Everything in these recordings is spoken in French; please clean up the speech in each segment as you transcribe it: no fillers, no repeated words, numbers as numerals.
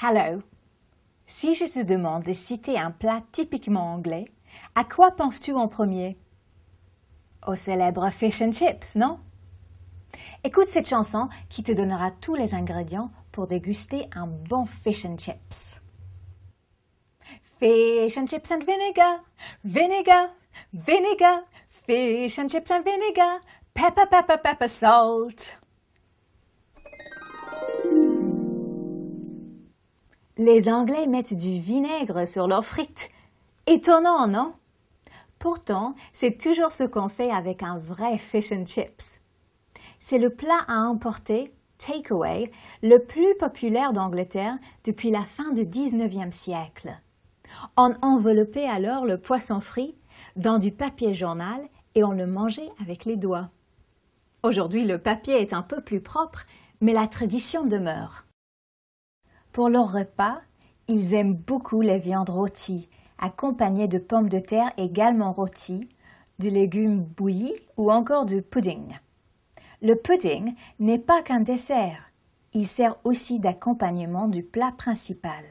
Hello. Si je te demande de citer un plat typiquement anglais, à quoi penses-tu en premier? Au célèbre fish and chips, non? Écoute cette chanson qui te donnera tous les ingrédients pour déguster un bon fish and chips. Fish and chips and vinegar, vinegar, vinegar, fish and chips and vinegar, pepper, pepper, pepper, salt. Les Anglais mettent du vinaigre sur leurs frites. Étonnant, non? Pourtant, c'est toujours ce qu'on fait avec un vrai fish and chips. C'est le plat à emporter, takeaway, le plus populaire d'Angleterre depuis la fin du 19e siècle. On enveloppait alors le poisson frit dans du papier journal et on le mangeait avec les doigts. Aujourd'hui, le papier est un peu plus propre, mais la tradition demeure. Pour leur repas, ils aiment beaucoup les viandes rôties, accompagnées de pommes de terre également rôties, de légumes bouillis ou encore du pudding. Le pudding n'est pas qu'un dessert, il sert aussi d'accompagnement du plat principal.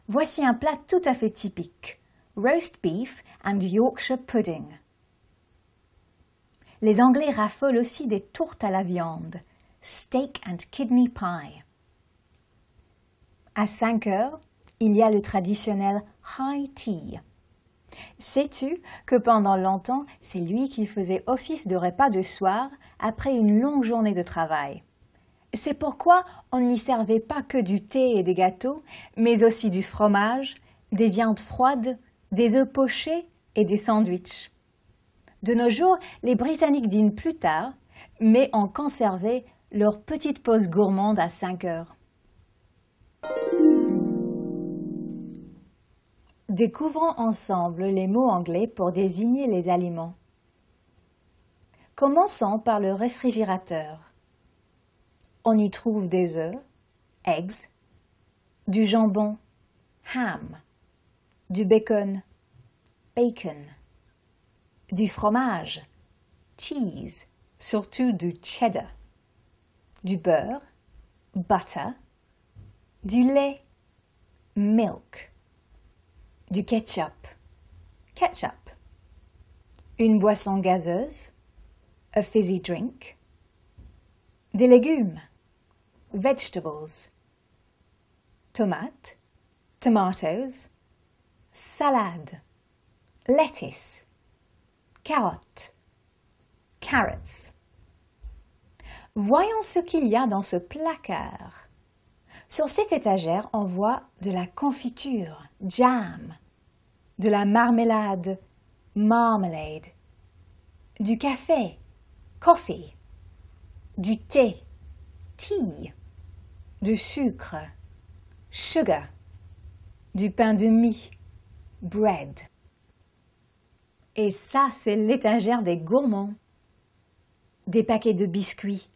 Voici un plat tout à fait typique, roast beef and Yorkshire pudding. Les Anglais raffolent aussi des tourtes à la viande, steak and kidney pie. À 5 heures, il y a le traditionnel high tea. Sais-tu que pendant longtemps, c'est lui qui faisait office de repas de soir après une longue journée de travail. C'est pourquoi on n'y servait pas que du thé et des gâteaux, mais aussi du fromage, des viandes froides, des œufs pochés et des sandwichs. De nos jours, les Britanniques dînent plus tard, mais ont conservé leur petite pause gourmande à 5 heures. Découvrons ensemble les mots anglais pour désigner les aliments. Commençons par le réfrigérateur. On y trouve des œufs, eggs, du jambon, ham, du bacon, bacon, du fromage, cheese, surtout du cheddar, du beurre, butter, du lait, milk, du ketchup, ketchup, une boisson gazeuse, a fizzy drink, des légumes, vegetables, tomates, tomatoes, salade, lettuce, carottes, carrots. Voyons ce qu'il y a dans ce placard. Sur cette étagère, on voit de la confiture, jam, de la marmelade, marmalade, du café, coffee, du thé, tea, du sucre, sugar, du pain de mie, bread. Et ça, c'est l'étagère des gourmands. Des paquets de biscuits,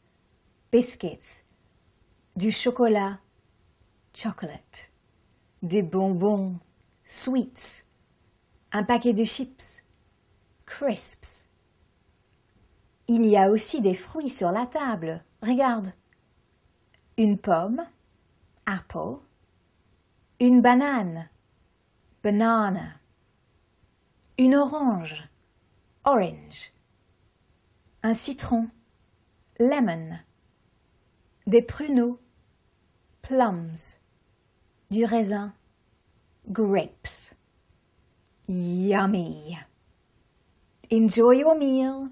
biscuits, du chocolat, chocolate, des bonbons, sweets, un paquet de chips, crisps. Il y a aussi des fruits sur la table. Regarde. Une pomme, apple, une banane, banana, une orange, orange, un citron, lemon, des pruneaux, plums, du raisin, grapes. Yummy! Enjoy your meal!